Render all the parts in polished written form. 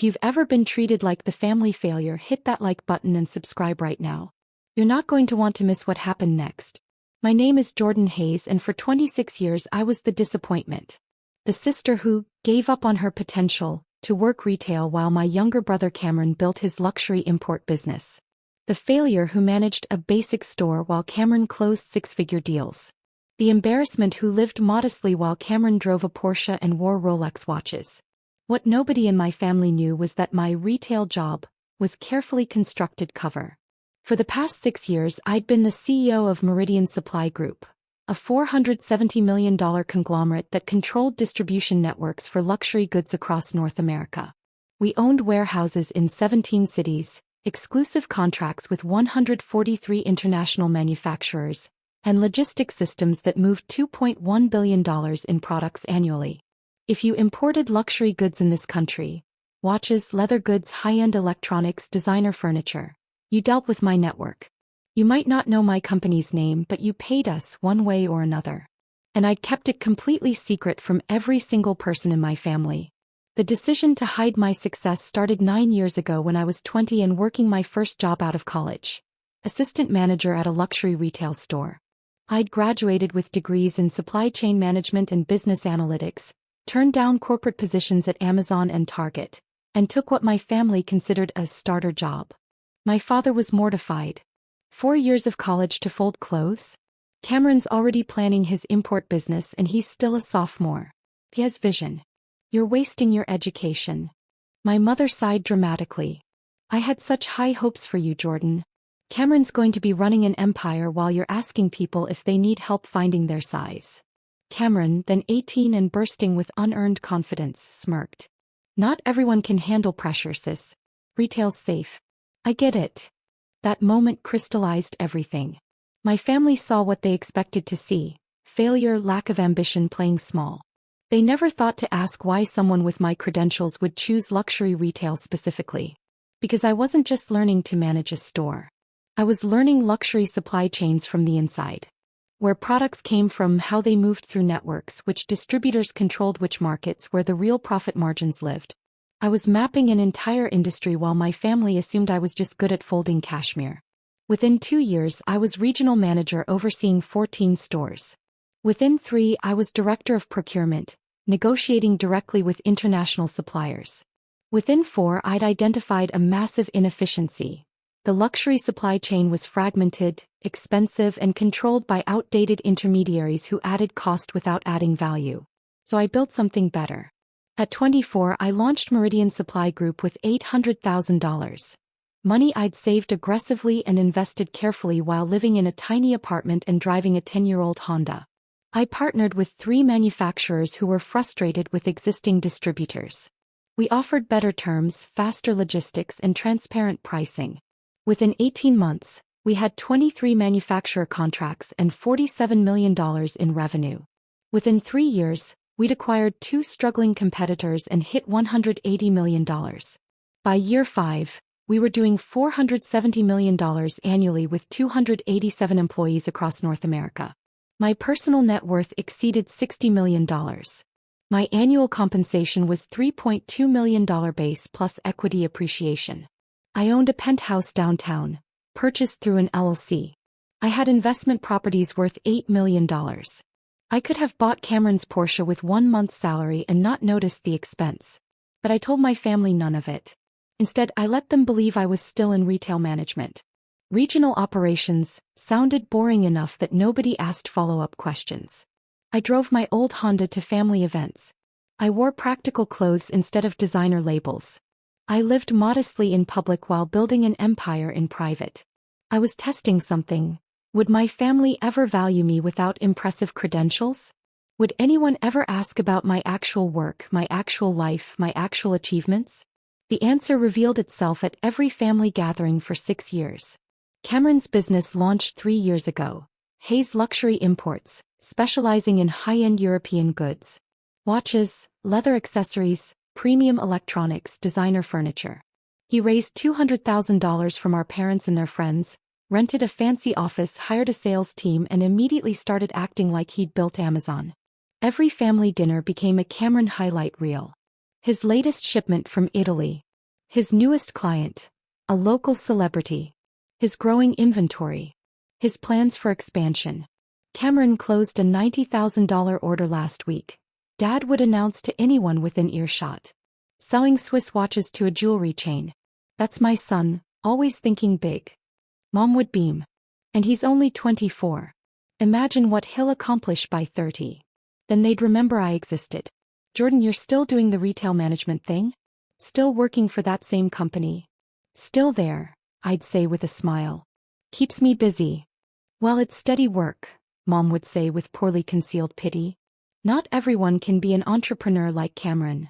If you've ever been treated like the family failure, hit that like button and subscribe right now. You're not going to want to miss what happened next. My name is Jordan Hayes, and for 26 years I was the disappointment. The sister who gave up on her potential to work retail while my younger brother Cameron built his luxury import business. The failure who managed a basic store while Cameron closed six-figure deals. The embarrassment who lived modestly while Cameron drove a Porsche and wore Rolex watches. What nobody in my family knew was that my retail job was carefully constructed cover. For the past 6 years I'd been the CEO of Meridian Supply Group, a $470 million conglomerate that controlled distribution networks for luxury goods across North America. We owned warehouses in 17 cities, exclusive contracts with 143 international manufacturers, and logistics systems that moved $2.1 billion in products annually. If you imported luxury goods in this country, watches, leather goods, high-end electronics, designer furniture, you dealt with my network. You might not know my company's name, but you paid us one way or another. And I'd kept it completely secret from every single person in my family. The decision to hide my success started 9 years ago when I was 20 and working my first job out of college. Assistant manager at a luxury retail store. I'd graduated with degrees in supply chain management and business analytics, turned down corporate positions at Amazon and Target, and took what my family considered a starter job. My father was mortified. 4 years of college to fold clothes? Cameron's already planning his import business and he's still a sophomore. He has vision. You're wasting your education. My mother sighed dramatically. I had such high hopes for you, Jordan. Cameron's going to be running an empire while you're asking people if they need help finding their size. Cameron, then 18 and bursting with unearned confidence, smirked. Not everyone can handle pressure, sis. Retail's safe. I get it. That moment crystallized everything. My family saw what they expected to see: failure, lack of ambition, playing small. They never thought to ask why someone with my credentials would choose luxury retail specifically. Because I wasn't just learning to manage a store. I was learning luxury supply chains from the inside. Where products came from, how they moved through networks, which distributors controlled which markets, where the real profit margins lived. I was mapping an entire industry while my family assumed I was just good at folding cashmere. Within 2 years I was regional manager overseeing 14 stores. Within 3 I was director of procurement, negotiating directly with international suppliers. Within 4 I'd identified a massive inefficiency. The luxury supply chain was fragmented, expensive, and controlled by outdated intermediaries who added cost without adding value. So I built something better. At 24 I launched Meridian Supply Group with $800,000. Money I'd saved aggressively and invested carefully while living in a tiny apartment and driving a 10-year-old Honda. I partnered with 3 manufacturers who were frustrated with existing distributors. We offered better terms, faster logistics, and transparent pricing. Within 18 months, we had 23 manufacturer contracts and $47 million in revenue. Within 3 years, we'd acquired 2 struggling competitors and hit $180 million. By year 5, we were doing $470 million annually with 287 employees across North America. My personal net worth exceeded $60 million. My annual compensation was $3.2 million base plus equity appreciation. I owned a penthouse downtown, purchased through an LLC. I had investment properties worth $8 million. I could have bought Cameron's Porsche with 1 month's salary and not noticed the expense. But I told my family none of it. Instead, I let them believe I was still in retail management. Regional operations sounded boring enough that nobody asked follow-up questions. I drove my old Honda to family events. I wore practical clothes instead of designer labels. I lived modestly in public while building an empire in private. I was testing something. Would my family ever value me without impressive credentials? Would anyone ever ask about my actual work, my actual life, my actual achievements? The answer revealed itself at every family gathering for 6 years. Cameron's business launched 3 years ago. Hayes Luxury Imports, specializing in high-end European goods. Watches, leather accessories, premium electronics, designer furniture. He raised $200,000 from our parents and their friends, rented a fancy office, hired a sales team, and immediately started acting like he'd built Amazon. Every family dinner became a Cameron highlight reel. His latest shipment from Italy, His newest client, a local celebrity. His growing inventory. His plans for expansion. Cameron closed a $90,000 order last week. Dad would announce to anyone within earshot. Selling Swiss watches to a jewelry chain. That's my son, always thinking big. Mom would beam. And he's only 24. Imagine what he'll accomplish by 30. Then they'd remember I existed. Jordan, you're still doing the retail management thing? Still working for that same company? Still there, I'd say with a smile. Keeps me busy. Well, it's steady work, Mom would say with poorly concealed pity. Not everyone can be an entrepreneur like Cameron.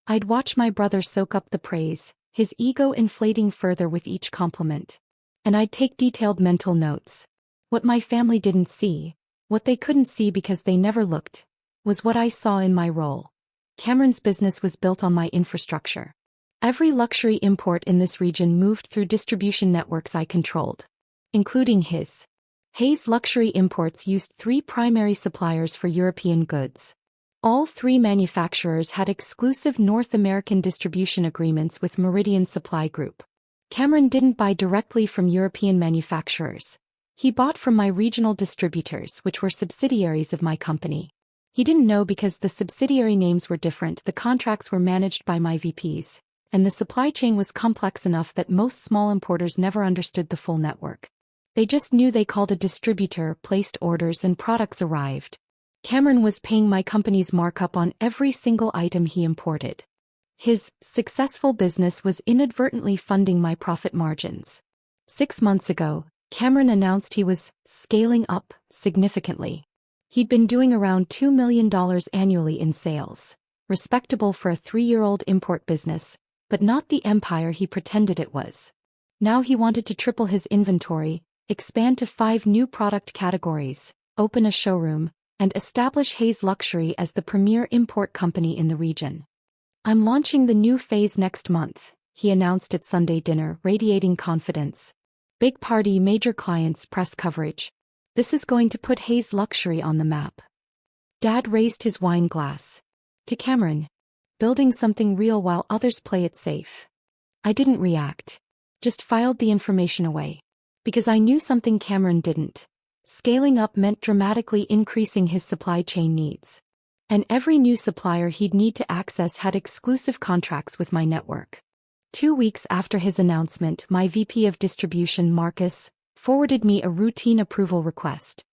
I'd watch my brother soak up the praise, his ego inflating further with each compliment. And I'd take detailed mental notes. What my family didn't see, what they couldn't see because they never looked, was what I saw in my role. Cameron's business was built on my infrastructure. Every luxury import in this region moved through distribution networks I controlled, including his. Hayes Luxury Imports used 3 primary suppliers for European goods. All 3 manufacturers had exclusive North American distribution agreements with Meridian Supply Group. Cameron didn't buy directly from European manufacturers. He bought from my regional distributors, which were subsidiaries of my company. He didn't know because the subsidiary names were different, the contracts were managed by my VPs, and the supply chain was complex enough that most small importers never understood the full network. They just knew they called a distributor, placed orders, and products arrived. Cameron was paying my company's markup on every single item he imported. His successful business was inadvertently funding my profit margins. 6 months ago, Cameron announced he was scaling up significantly. He'd been doing around $2 million annually in sales, respectable for a 3-year-old import business, but not the empire he pretended it was. Now he wanted to triple his inventory, expand to 5 new product categories, open a showroom, and establish Hayes Luxury as the premier import company in the region. I'm launching the new phase next month, he announced at Sunday dinner, radiating confidence. Big party, major clients, press coverage. This is going to put Hayes Luxury on the map. Dad raised his wine glass. To Cameron. Building something real while others play it safe. I didn't react. Just filed the information away. Because I knew something Cameron didn't. Scaling up meant dramatically increasing his supply chain needs. And every new supplier he'd need to access had exclusive contracts with my network. 2 weeks after his announcement, my VP of Distribution, Marcus, forwarded me a routine approval request.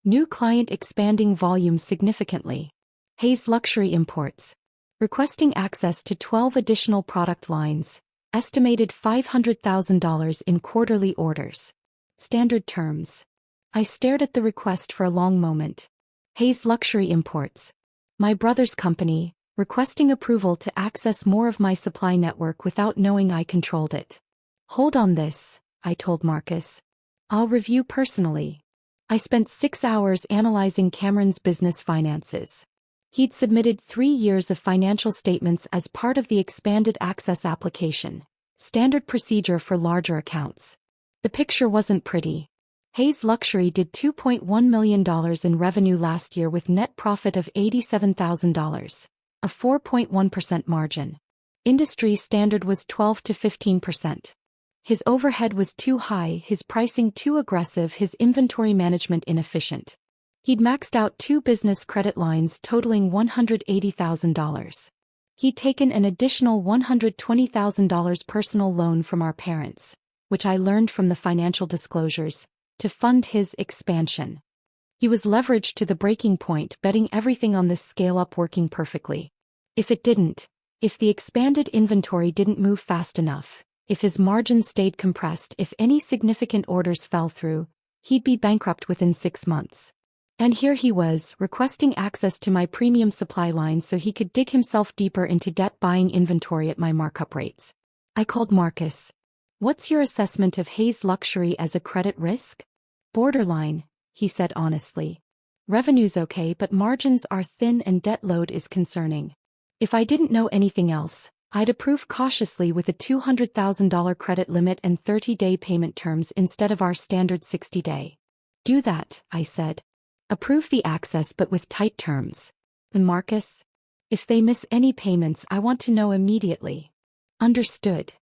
New client expanding volume significantly. Hayes Luxury Imports. Requesting access to 12 additional product lines. Estimated $500,000 in quarterly orders. Standard terms. I stared at the request for a long moment. Hayes Luxury Imports. My brother's company, requesting approval to access more of my supply network without knowing I controlled it. Hold on this, I told Marcus. I'll review personally. I spent 6 hours analyzing Cameron's business finances. He'd submitted 3 years of financial statements as part of the expanded access application, standard procedure for larger accounts. The picture wasn't pretty. Hayes Luxury did $2.1 million in revenue last year with net profit of $87,000, a 4.1% margin. Industry standard was 12 to 15%. His overhead was too high, his pricing too aggressive, his inventory management inefficient. He'd maxed out 2 business credit lines totaling $180,000. He'd taken an additional $120,000 personal loan from our parents, which I learned from the financial disclosures, to fund his expansion. He was leveraged to the breaking point, betting everything on this scale-up working perfectly. If it didn't, if the expanded inventory didn't move fast enough, if his margins stayed compressed, if any significant orders fell through, he'd be bankrupt within 6 months. And here he was, requesting access to my premium supply line so he could dig himself deeper into debt buying inventory at my markup rates. I called Marcus. What's your assessment of Hayes Luxury as a credit risk? Borderline, he said honestly. Revenue's okay, but margins are thin and debt load is concerning. If I didn't know anything else, I'd approve cautiously with a $200,000 credit limit and 30-day payment terms instead of our standard 60-day. Do that, I said. Approve the access but with tight terms. And Marcus? If they miss any payments, I want to know immediately. Understood.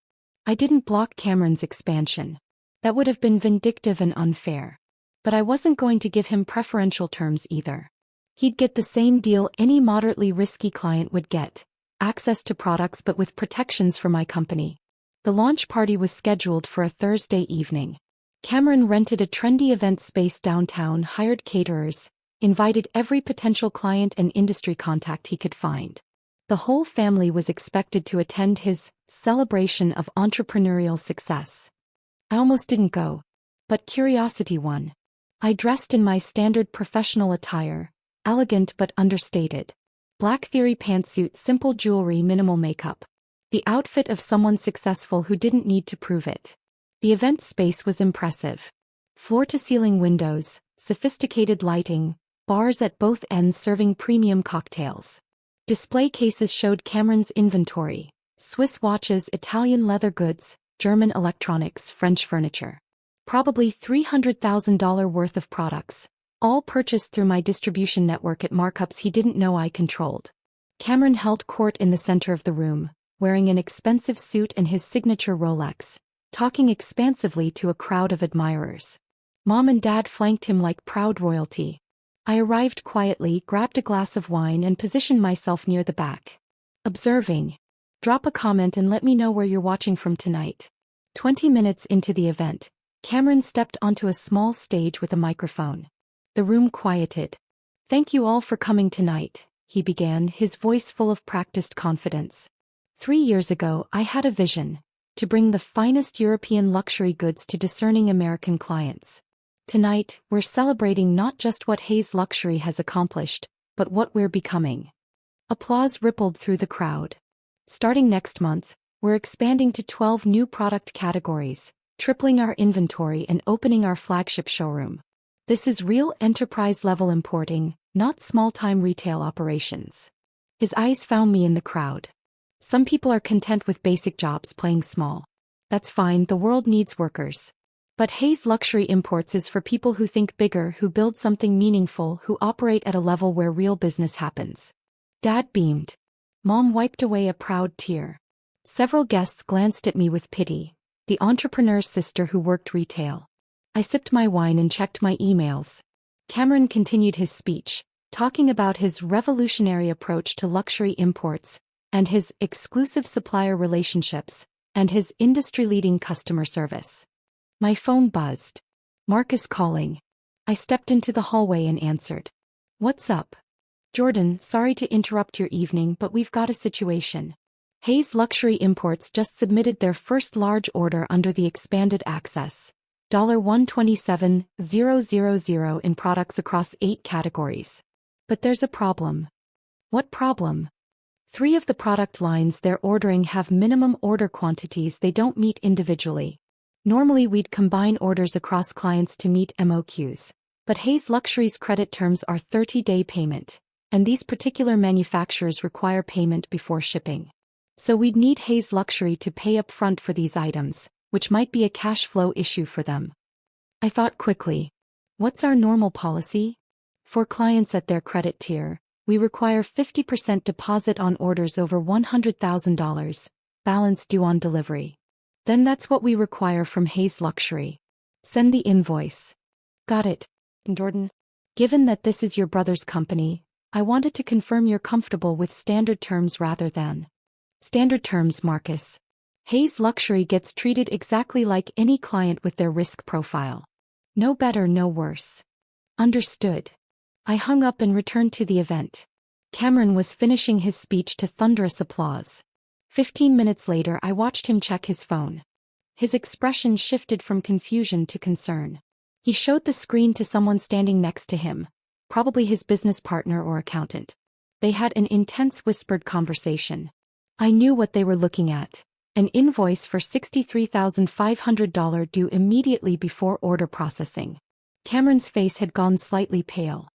I didn't block Cameron's expansion. That would have been vindictive and unfair. But I wasn't going to give him preferential terms either. He'd get the same deal any moderately risky client would get, access to products but with protections for my company. The launch party was scheduled for a Thursday evening. Cameron rented a trendy event space downtown, hired caterers, invited every potential client and industry contact he could find. The whole family was expected to attend his celebration of entrepreneurial success. I almost didn't go. But curiosity won. I dressed in my standard professional attire, elegant but understated. Black theory pantsuit, simple jewelry, minimal makeup. The outfit of someone successful who didn't need to prove it. The event space was impressive. Floor-to-ceiling windows, sophisticated lighting, bars at both ends serving premium cocktails. Display cases showed Cameron's inventory: Swiss watches, Italian leather goods, German electronics, French furniture. Probably $300,000 worth of products, all purchased through my distribution network at markups he didn't know I controlled. Cameron held court in the center of the room, wearing an expensive suit and his signature Rolex, talking expansively to a crowd of admirers. Mom and Dad flanked him like proud royalty. I arrived quietly, grabbed a glass of wine and positioned myself near the back. Observing. Drop a comment and let me know where you're watching from tonight. 20 minutes into the event, Cameron stepped onto a small stage with a microphone. The room quieted. "Thank you all for coming tonight," he began, his voice full of practiced confidence. 3 years ago, I had a vision: to bring the finest European luxury goods to discerning American clients. Tonight, we're celebrating not just what Hayes Luxury has accomplished, but what we're becoming. Applause rippled through the crowd. Starting next month, we're expanding to 12 new product categories, tripling our inventory and opening our flagship showroom. This is real enterprise-level importing, not small-time retail operations. His eyes found me in the crowd. Some people are content with basic jobs playing small. That's fine, the world needs workers. But Hayes Luxury Imports is for people who think bigger, who build something meaningful, who operate at a level where real business happens. Dad beamed. Mom wiped away a proud tear. Several guests glanced at me with pity. The entrepreneur's sister who worked retail. I sipped my wine and checked my emails. Cameron continued his speech, talking about his revolutionary approach to luxury imports, and his exclusive supplier relationships, and his industry-leading customer service. My phone buzzed. Marcus calling. I stepped into the hallway and answered. "What's up?" "Jordan, sorry to interrupt your evening, but we've got a situation. Hayes Luxury Imports just submitted their first large order under the expanded access. $127,000 in products across 8 categories. But there's a problem." "What problem?" 3 of the product lines they're ordering have minimum order quantities they don't meet individually. Normally we'd combine orders across clients to meet MOQs. But Hayes Luxury's credit terms are 30-day payment, and these particular manufacturers require payment before shipping. So we'd need Hayes Luxury to pay up front for these items, which might be a cash flow issue for them. I thought quickly. What's our normal policy? For clients at their credit tier, we require 50% deposit on orders over $100,000, balance due on delivery. Then that's what we require from Hayes Luxury. Send the invoice. Got it, Jordan. Given that this is your brother's company, I wanted to confirm you're comfortable with standard terms rather than standard terms, Marcus. Hayes Luxury gets treated exactly like any client with their risk profile. No better, no worse. Understood. I hung up and returned to the event. Cameron was finishing his speech to thunderous applause. 15 minutes later, I watched him check his phone. His expression shifted from confusion to concern. He showed the screen to someone standing next to him, probably his business partner or accountant. They had an intense whispered conversation. I knew what they were looking at. An invoice for $63,500 due immediately before order processing. Cameron's face had gone slightly pale.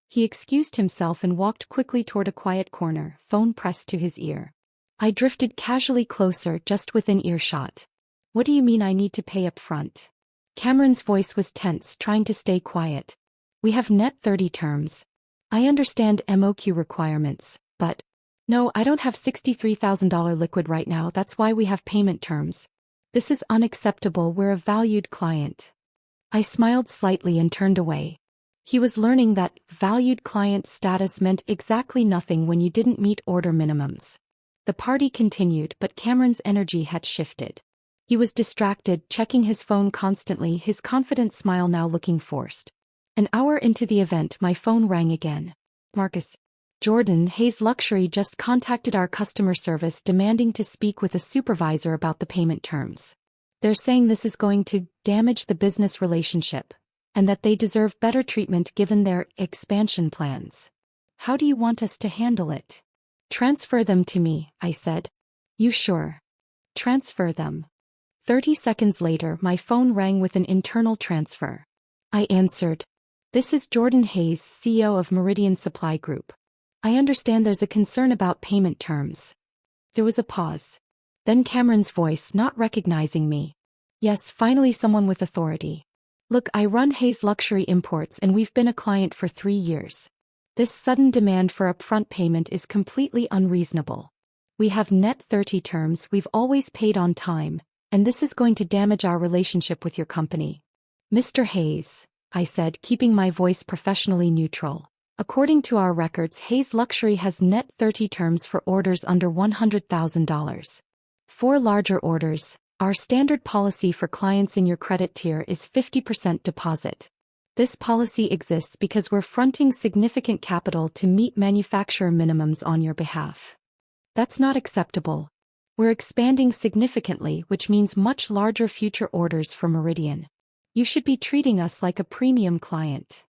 He excused himself and walked quickly toward a quiet corner, phone pressed to his ear. I drifted casually closer, just within earshot. What do you mean I need to pay up front? Cameron's voice was tense, trying to stay quiet. We have net 30 terms. I understand MOQ requirements, but no, I don't have $63,000 liquid right now, that's why we have payment terms. This is unacceptable, we're a valued client. I smiled slightly and turned away. He was learning that valued client status meant exactly nothing when you didn't meet order minimums. The party continued, but Cameron's energy had shifted. He was distracted, checking his phone constantly, his confident smile now looking forced. An hour into the event, my phone rang again. Marcus. Jordan, Hayes Luxury just contacted our customer service demanding to speak with a supervisor about the payment terms. They're saying this is going to damage the business relationship, and that they deserve better treatment given their expansion plans. How do you want us to handle it? Transfer them to me, I said. You sure? Transfer them. 30 seconds later, my phone rang with an internal transfer. I answered. This is Jordan Hayes, CEO of Meridian Supply Group. I understand there's a concern about payment terms. There was a pause. Then Cameron's voice, not recognizing me. Yes, finally someone with authority. Look, I run Hayes Luxury Imports and we've been a client for 3 years. This sudden demand for upfront payment is completely unreasonable. We have net 30 terms, we've always paid on time, and this is going to damage our relationship with your company. Mr. Hayes, I said, keeping my voice professionally neutral. According to our records, Hayes Luxury has net 30 terms for orders under $100,000. For larger orders, our standard policy for clients in your credit tier is 50% deposit. This policy exists because we're fronting significant capital to meet manufacturer minimums on your behalf. That's not acceptable. We're expanding significantly, which means much larger future orders for Meridian. You should be treating us like a premium client.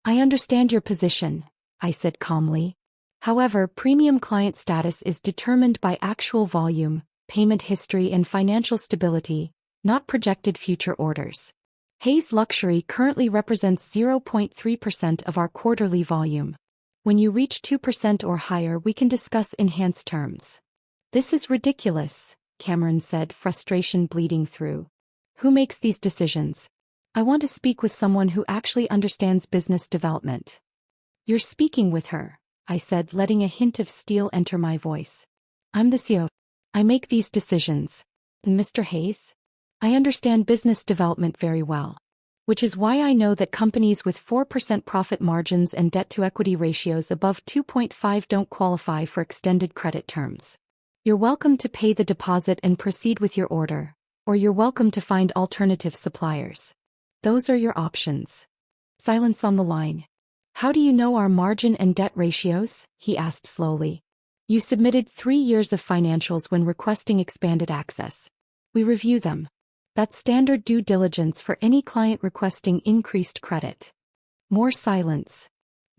I understand your position, I said calmly. However, premium client status is determined by actual volume, payment history and financial stability, not projected future orders. Hayes Luxury currently represents 0.3% of our quarterly volume. When you reach 2% or higher, we can discuss enhanced terms. This is ridiculous, Cameron said, frustration bleeding through. Who makes these decisions? I want to speak with someone who actually understands business development. You're speaking with her, I said, letting a hint of steel enter my voice. I'm the CEO. I make these decisions. And Mr. Hayes? I understand business development very well. Which is why I know that companies with 4% profit margins and debt-to-equity ratios above 2.5 don't qualify for extended credit terms. You're welcome to pay the deposit and proceed with your order, or you're welcome to find alternative suppliers. Those are your options. Silence on the line. How do you know our margin and debt ratios? He asked slowly. You submitted 3 years of financials when requesting expanded access. We review them. That's standard due diligence for any client requesting increased credit. More silence.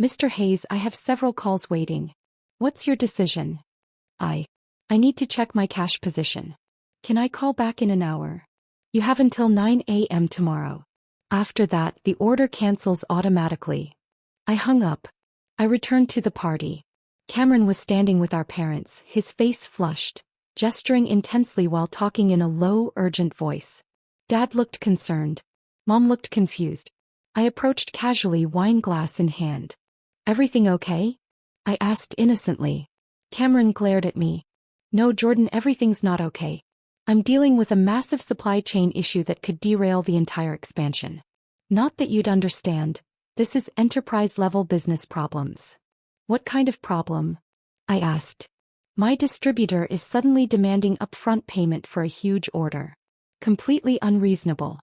Mr. Hayes, I have several calls waiting. What's your decision? I need to check my cash position. Can I call back in an hour? You have until 9 a.m. tomorrow. After that, the order cancels automatically. I hung up. I returned to the party. Cameron was standing with our parents, his face flushed, gesturing intensely while talking in a low, urgent voice. Dad looked concerned. Mom looked confused. I approached casually, wine glass in hand. Everything okay? I asked innocently. Cameron glared at me. No, Jordan, everything's not okay. I'm dealing with a massive supply chain issue that could derail the entire expansion. Not that you'd understand. This is enterprise-level business problems. What kind of problem? I asked. My distributor is suddenly demanding upfront payment for a huge order. Completely unreasonable.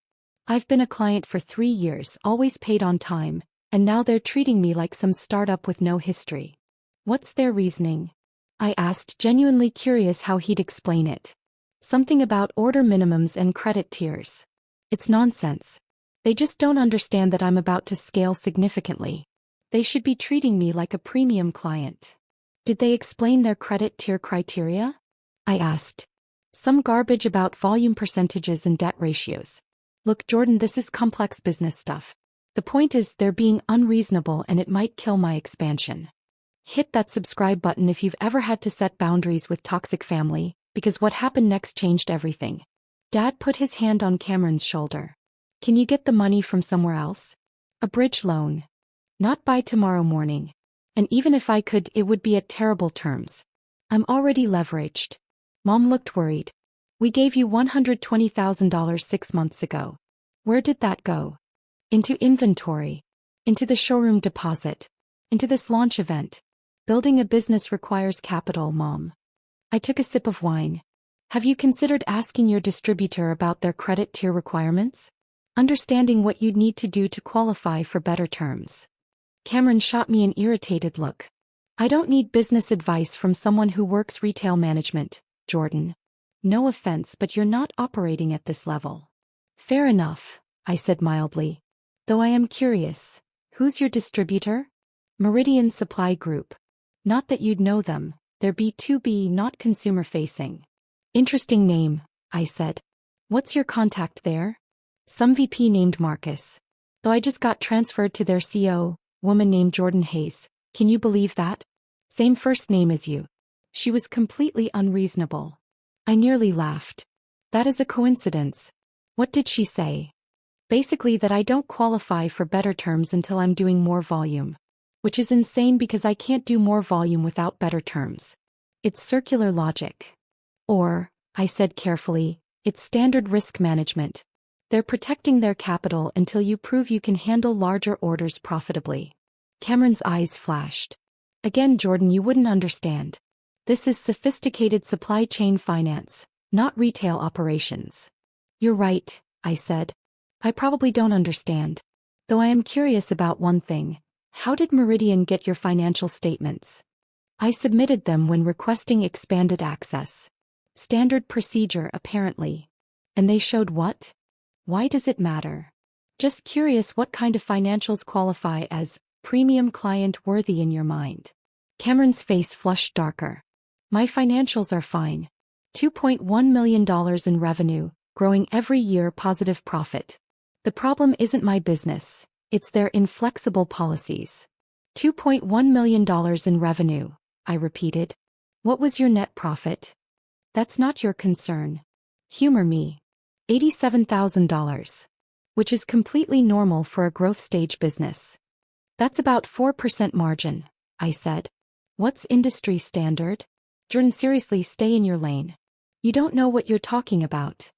I've been a client for 3 years, always paid on time, and now they're treating me like some startup with no history. What's their reasoning? I asked, genuinely curious how he'd explain it. Something about order minimums and credit tiers. It's nonsense. They just don't understand that I'm about to scale significantly. They should be treating me like a premium client. Did they explain their credit tier criteria? I asked. Some garbage about volume percentages and debt ratios. Look, Jordan, this is complex business stuff. The point is they're being unreasonable and it might kill my expansion. Hit that subscribe button if you've ever had to set boundaries with toxic family, because what happened next changed everything. Dad put his hand on Cameron's shoulder. Can you get the money from somewhere else? A bridge loan. Not by tomorrow morning. And even if I could, it would be at terrible terms. I'm already leveraged. Mom looked worried. We gave you $120,000 6 months ago. Where did that go? Into inventory. Into the showroom deposit. Into this launch event. Building a business requires capital, Mom. I took a sip of wine. Have you considered asking your distributor about their credit tier requirements? Understanding what you'd need to do to qualify for better terms. Cameron shot me an irritated look. I don't need business advice from someone who works retail management, Jordan. No offense, but you're not operating at this level. Fair enough, I said mildly. Though I am curious, who's your distributor? Meridian Supply Group. Not that you'd know them, they're B2B, not consumer-facing. Interesting name, I said. What's your contact there? Some VP named Marcus. Though I just got transferred to their CO, woman named Jordan Hayes. Can you believe that? Same first name as you. She was completely unreasonable. I nearly laughed. That is a coincidence. What did she say? Basically that I don't qualify for better terms until I'm doing more volume. Which is insane because I can't do more volume without better terms. It's circular logic. Or, I said carefully, it's standard risk management. They're protecting their capital until you prove you can handle larger orders profitably. Cameron's eyes flashed. Again, Jordan, you wouldn't understand. This is sophisticated supply chain finance, not retail operations. You're right, I said. I probably don't understand. Though I am curious about one thing. How did Meridian get your financial statements? I submitted them when requesting expanded access. Standard procedure, apparently. And they showed what? Why does it matter? Just curious what kind of financials qualify as premium client worthy in your mind. Cameron's face flushed darker. My financials are fine. $2.1 million in revenue, growing every year, positive profit. The problem isn't my business, it's their inflexible policies. $2.1 million in revenue, I repeated. What was your net profit? That's not your concern. Humor me. $87,000. Which is completely normal for a growth stage business. That's about 4% margin, I said. What's industry standard? Jordan, seriously, stay in your lane. You don't know what you're talking about.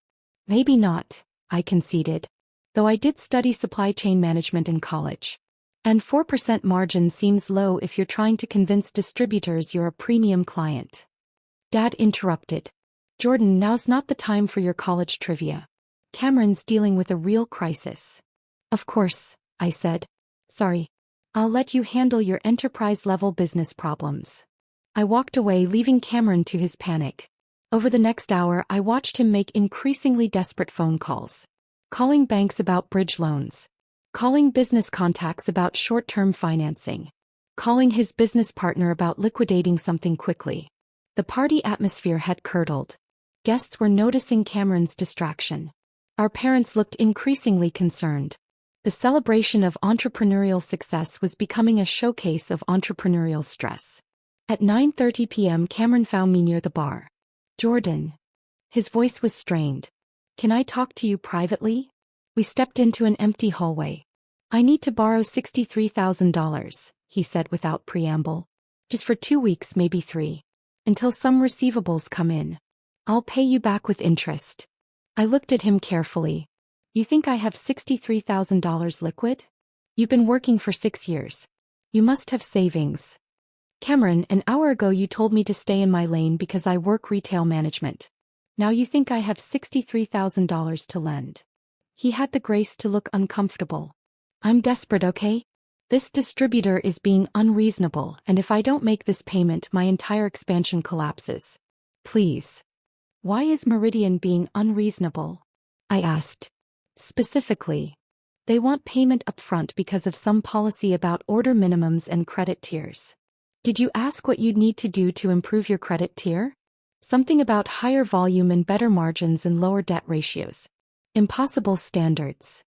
Maybe not, I conceded. Though I did study supply chain management in college. And 4% margin seems low if you're trying to convince distributors you're a premium client. Dad interrupted. Jordan, now's not the time for your college trivia. Cameron's dealing with a real crisis. Of course, I said. Sorry. I'll let you handle your enterprise-level business problems. I walked away, leaving Cameron to his panic. Over the next hour, I watched him make increasingly desperate phone calls. Calling banks about bridge loans. Calling business contacts about short-term financing. Calling his business partner about liquidating something quickly. The party atmosphere had curdled. Guests were noticing Cameron's distraction. Our parents looked increasingly concerned. The celebration of entrepreneurial success was becoming a showcase of entrepreneurial stress. At 9:30 p.m. Cameron found me near the bar. Jordan. His voice was strained. Can I talk to you privately? We stepped into an empty hallway. I need to borrow $63,000, he said without preamble. Just for 2 weeks, maybe 3. Until some receivables come in. I'll pay you back with interest. I looked at him carefully. You think I have $63,000 liquid? You've been working for 6 years. You must have savings. Cameron, an hour ago you told me to stay in my lane because I work retail management. Now you think I have $63,000 to lend. He had the grace to look uncomfortable. I'm desperate, okay? This distributor is being unreasonable, and if I don't make this payment, my entire expansion collapses. Please. Why is Meridian being unreasonable? I asked. Specifically. They want payment upfront because of some policy about order minimums and credit tiers. Did you ask what you'd need to do to improve your credit tier? Something about higher volume and better margins and lower debt ratios. Impossible standards.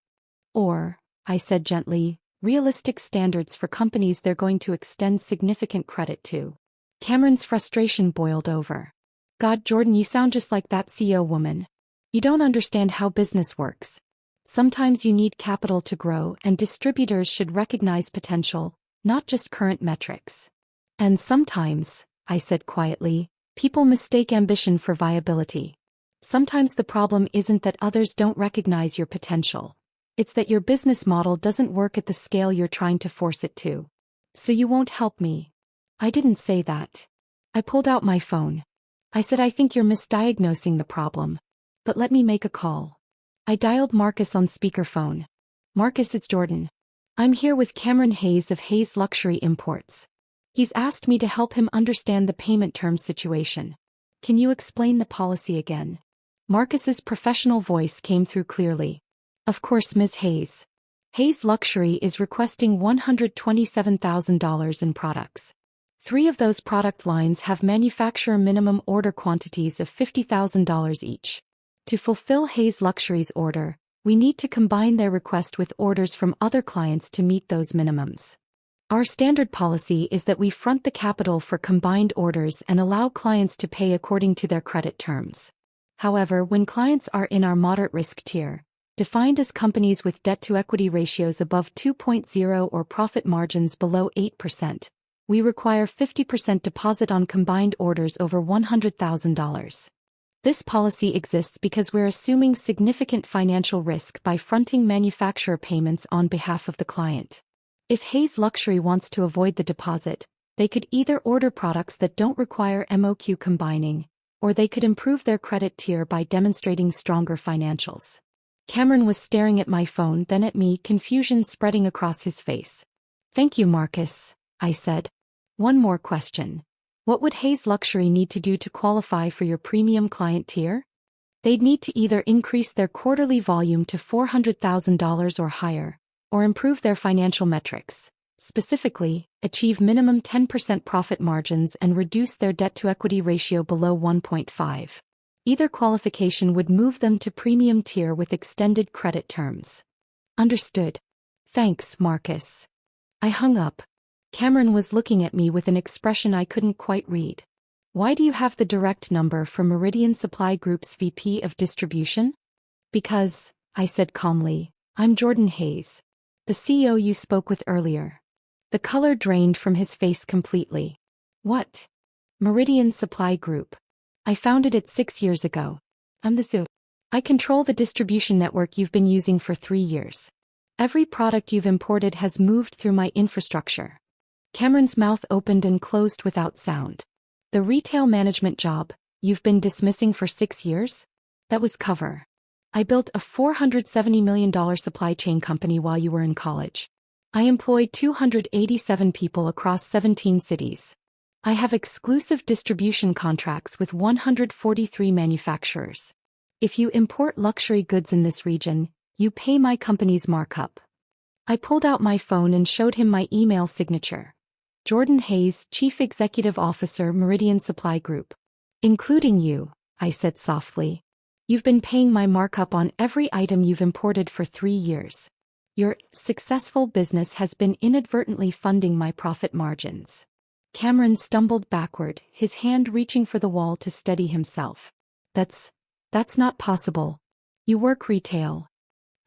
Or, I said gently, realistic standards for companies they're going to extend significant credit to. Cameron's frustration boiled over. God, Jordan, you sound just like that CEO woman. You don't understand how business works. Sometimes you need capital to grow, and distributors should recognize potential, not just current metrics. And sometimes, I said quietly, people mistake ambition for viability. Sometimes the problem isn't that others don't recognize your potential. It's that your business model doesn't work at the scale you're trying to force it to. So you won't help me. I didn't say that. I pulled out my phone. I said, I think you're misdiagnosing the problem. But let me make a call. I dialed Marcus on speakerphone. Marcus, it's Jordan. I'm here with Cameron Hayes of Hayes Luxury Imports. He's asked me to help him understand the payment terms situation. Can you explain the policy again? Marcus's professional voice came through clearly. Of course, Ms. Hayes. Hayes Luxury is requesting $127,000 in products. 3 of those product lines have manufacturer minimum order quantities of $50,000 each. To fulfill Hayes Luxury's order, we need to combine their request with orders from other clients to meet those minimums. Our standard policy is that we front the capital for combined orders and allow clients to pay according to their credit terms. However, when clients are in our moderate risk tier, defined as companies with debt-to-equity ratios above 2.0 or profit margins below 8%, we require 50% deposit on combined orders over $100,000. This policy exists because we're assuming significant financial risk by fronting manufacturer payments on behalf of the client. If Hayes Luxury wants to avoid the deposit, they could either order products that don't require MOQ combining, or they could improve their credit tier by demonstrating stronger financials. Cameron was staring at my phone, then at me, confusion spreading across his face. Thank you, Marcus, I said. One more question. What would Hayes Luxury need to do to qualify for your premium client tier? They'd need to either increase their quarterly volume to $400,000 or higher, or improve their financial metrics, specifically, achieve minimum 10% profit margins and reduce their debt-to-equity ratio below 1.5. Either qualification would move them to premium tier with extended credit terms. Understood. Thanks, Marcus. I hung up. Cameron was looking at me with an expression I couldn't quite read. Why do you have the direct number for Meridian Supply Group's VP of Distribution? Because, I said calmly, I'm Jordan Hayes, the CEO you spoke with earlier. The color drained from his face completely. What? Meridian Supply Group. I founded it 6 years ago. I'm the CEO. I control the distribution network you've been using for 3 years. Every product you've imported has moved through my infrastructure. Cameron's mouth opened and closed without sound. The retail management job you've been dismissing for 6 years? That was cover. I built a $470 million supply chain company while you were in college. I employed 287 people across 17 cities. I have exclusive distribution contracts with 143 manufacturers. If you import luxury goods in this region, you pay my company's markup. I pulled out my phone and showed him my email signature. Jordan Hayes, Chief Executive Officer, Meridian Supply Group. Including you, I said softly. You've been paying my markup on every item you've imported for 3 years. Your successful business has been inadvertently funding my profit margins. Cameron stumbled backward, his hand reaching for the wall to steady himself. That's not possible. You work retail.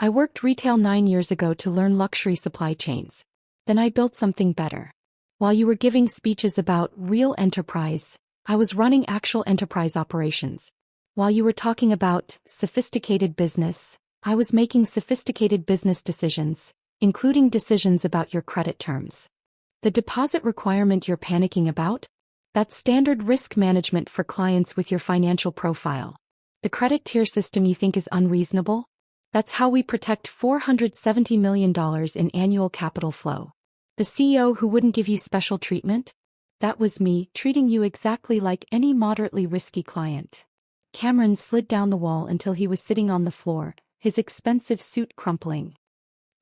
I worked retail 9 years ago to learn luxury supply chains. Then I built something better. While you were giving speeches about real enterprise, I was running actual enterprise operations. While you were talking about sophisticated business, I was making sophisticated business decisions, including decisions about your credit terms. The deposit requirement you're panicking about? That's standard risk management for clients with your financial profile. The credit tier system you think is unreasonable? That's how we protect $470 million in annual capital flow. The CEO who wouldn't give you special treatment? That was me, treating you exactly like any moderately risky client. Cameron slid down the wall until he was sitting on the floor, his expensive suit crumpling.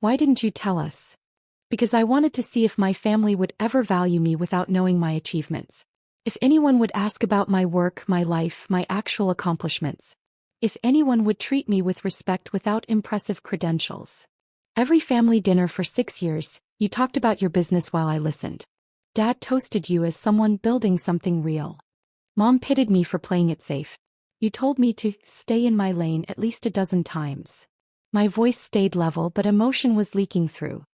Why didn't you tell us? Because I wanted to see if my family would ever value me without knowing my achievements. If anyone would ask about my work, my life, my actual accomplishments. If anyone would treat me with respect without impressive credentials. Every family dinner for 6 years, you talked about your business while I listened. Dad toasted you as someone building something real. Mom pitied me for playing it safe. You told me to stay in my lane at least a dozen times. My voice stayed level, but emotion was leaking through.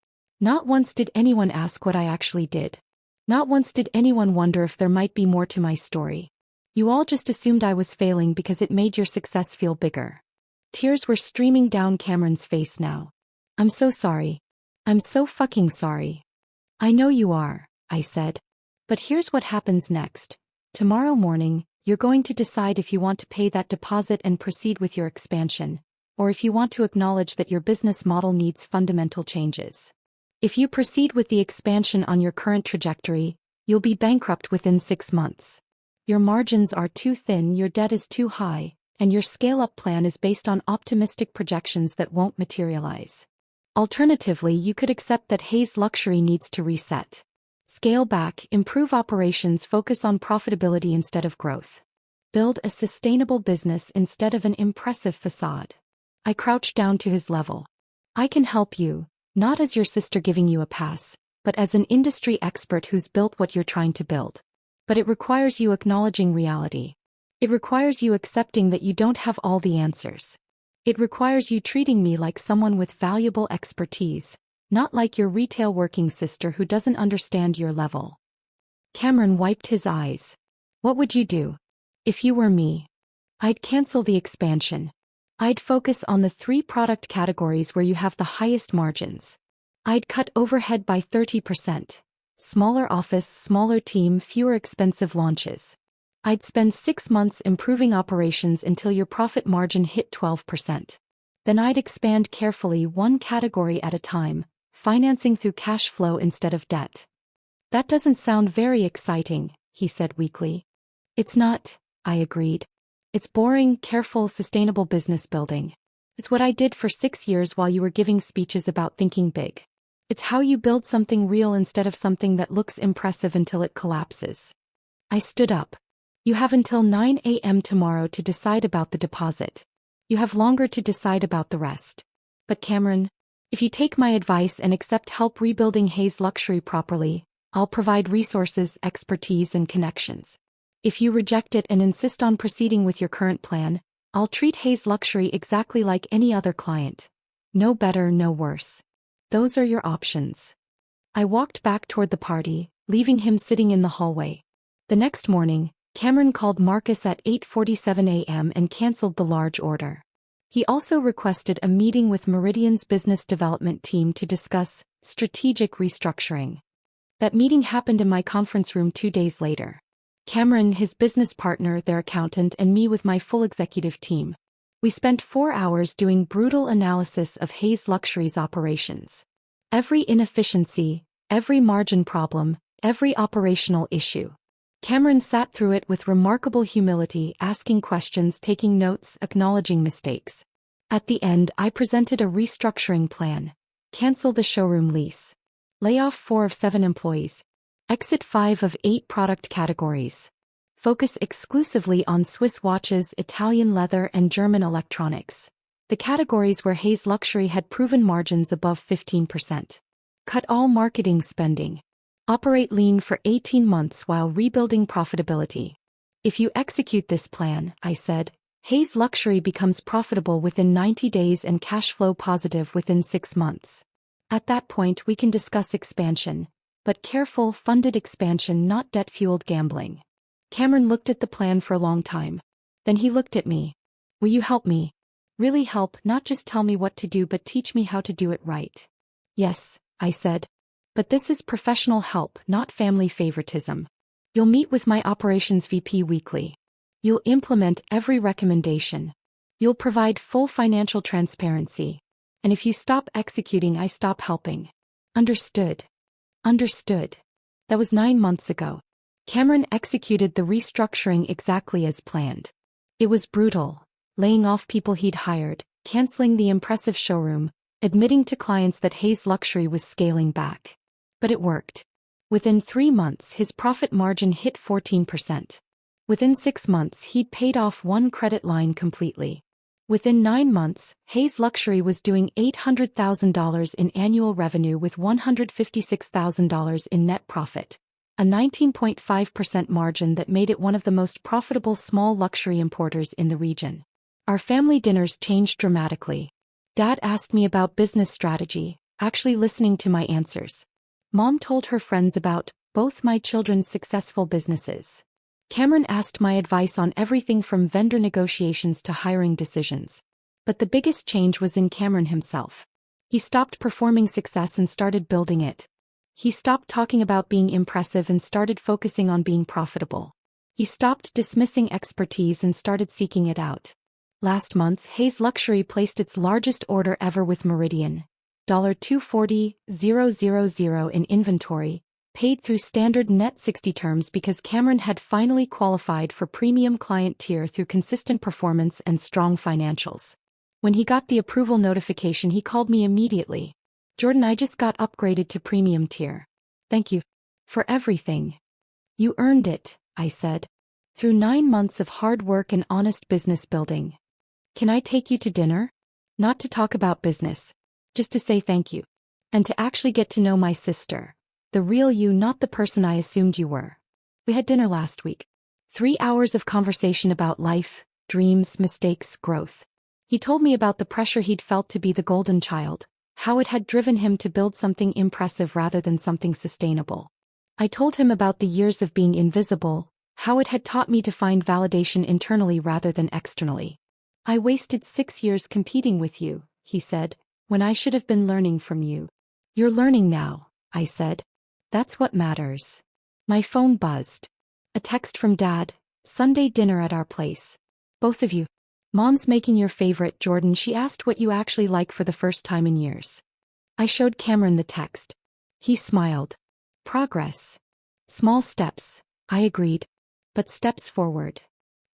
Not once did anyone ask what I actually did. Not once did anyone wonder if there might be more to my story. You all just assumed I was failing because it made your success feel bigger. Tears were streaming down Cameron's face now. I'm so sorry. I'm so fucking sorry. I know you are, I said. But here's what happens next. Tomorrow morning, you're going to decide if you want to pay that deposit and proceed with your expansion, or if you want to acknowledge that your business model needs fundamental changes. If you proceed with the expansion on your current trajectory, you'll be bankrupt within 6 months. Your margins are too thin, your debt is too high, and your scale-up plan is based on optimistic projections that won't materialize. Alternatively, you could accept that Hayes Luxury needs to reset. Scale back, improve operations, focus on profitability instead of growth. Build a sustainable business instead of an impressive facade. I crouched down to his level. I can help you, not as your sister giving you a pass, but as an industry expert who's built what you're trying to build. But it requires you acknowledging reality. It requires you accepting that you don't have all the answers. It requires you treating me like someone with valuable expertise, not like your retail working sister who doesn't understand your level. Cameron wiped his eyes. What would you do? If you were me, I'd cancel the expansion. I'd focus on the 3 product categories where you have the highest margins. I'd cut overhead by 30%. Smaller office, smaller team, fewer expensive launches. I'd spend 6 months improving operations until your profit margin hit 12%. Then I'd expand carefully, one category at a time, financing through cash flow instead of debt. That doesn't sound very exciting, he said weakly. It's not, I agreed. It's boring, careful, sustainable business building. It's what I did for 6 years while you were giving speeches about thinking big. It's how you build something real instead of something that looks impressive until it collapses. I stood up. You have until 9 a.m. tomorrow to decide about the deposit. You have longer to decide about the rest. But Cameron, if you take my advice and accept help rebuilding Hayes Luxury properly, I'll provide resources, expertise, and connections. If you reject it and insist on proceeding with your current plan, I'll treat Hayes Luxury exactly like any other client. No better, no worse. Those are your options. I walked back toward the party, leaving him sitting in the hallway. The next morning, Cameron called Marcus at 8:47 a.m. and canceled the large order. He also requested a meeting with Meridian's business development team to discuss strategic restructuring. That meeting happened in my conference room 2 days later. Cameron, his business partner, their accountant, and me with my full executive team. We spent 4 hours doing brutal analysis of Hayes Luxury's operations. Every inefficiency, every margin problem, every operational issue. Cameron sat through it with remarkable humility, asking questions, taking notes, acknowledging mistakes. At the end, I presented a restructuring plan. Cancel the showroom lease. Lay off 4 of 7 employees. Exit 5 of 8 product categories. Focus exclusively on Swiss watches, Italian leather, and German electronics. The categories where Hayes Luxury had proven margins above 15%. Cut all marketing spending. Operate lean for 18 months while rebuilding profitability. If you execute this plan, I said, Hayes Luxury becomes profitable within 90 days and cash flow positive within 6 months. At that point we can discuss expansion, but careful, funded expansion, not debt-fueled gambling. Cameron looked at the plan for a long time. Then he looked at me. Will you help me? Really help, not just tell me what to do but teach me how to do it right. Yes, I said. But this is professional help, not family favoritism. You'll meet with my operations VP weekly. You'll implement every recommendation. You'll provide full financial transparency. And if you stop executing, I stop helping. Understood. Understood. That was 9 months ago. Cameron executed the restructuring exactly as planned. It was brutal, laying off people he'd hired, canceling the impressive showroom, admitting to clients that Hayes Luxury was scaling back. But it worked. Within 3 months his profit margin hit 14%. Within 6 months he'd paid off 1 credit line completely. Within 9 months, Hayes Luxury was doing $800,000 in annual revenue with $156,000 in net profit. A 19.5% margin that made it one of the most profitable small luxury importers in the region. Our family dinners changed dramatically. Dad asked me about business strategy, actually listening to my answers. Mom told her friends about both my children's successful businesses. Cameron asked my advice on everything from vendor negotiations to hiring decisions. But the biggest change was in Cameron himself. He stopped performing success and started building it. He stopped talking about being impressive and started focusing on being profitable. He stopped dismissing expertise and started seeking it out. Last month, Hayes Luxury placed its largest order ever with Meridian. $240,000 in inventory, paid through standard net 60 terms because Cameron had finally qualified for premium client tier through consistent performance and strong financials. When he got the approval notification, he called me immediately. "Jordan, I just got upgraded to premium tier. Thank you for everything." "You earned it," I said. "Through 9 months of hard work and honest business building. Can I take you to dinner? Not to talk about business. Just to say thank you. And to actually get to know my sister. The real you, not the person I assumed you were. We had dinner last week. 3 hours of conversation about life, dreams, mistakes, growth. He told me about the pressure he'd felt to be the golden child, how it had driven him to build something impressive rather than something sustainable. I told him about the years of being invisible, how it had taught me to find validation internally rather than externally. "I wasted 6 years competing with you," he said, "when I should have been learning from you." "You're learning now," I said. "That's what matters." My phone buzzed. A text from Dad. "Sunday dinner at our place. Both of you. Mom's making your favorite, Jordan. She asked what you actually like for the first time in years." I showed Cameron the text. He smiled. "Progress. Small steps," I agreed. "But steps forward."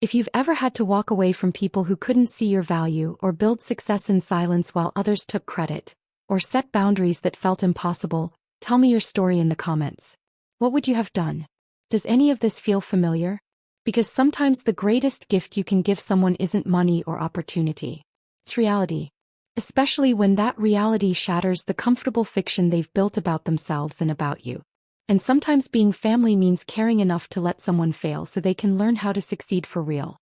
If you've ever had to walk away from people who couldn't see your value or build success in silence while others took credit, or set boundaries that felt impossible, tell me your story in the comments. What would you have done? Does any of this feel familiar? Because sometimes the greatest gift you can give someone isn't money or opportunity. It's reality. Especially when that reality shatters the comfortable fiction they've built about themselves and about you. And sometimes being family means caring enough to let someone fail so they can learn how to succeed for real.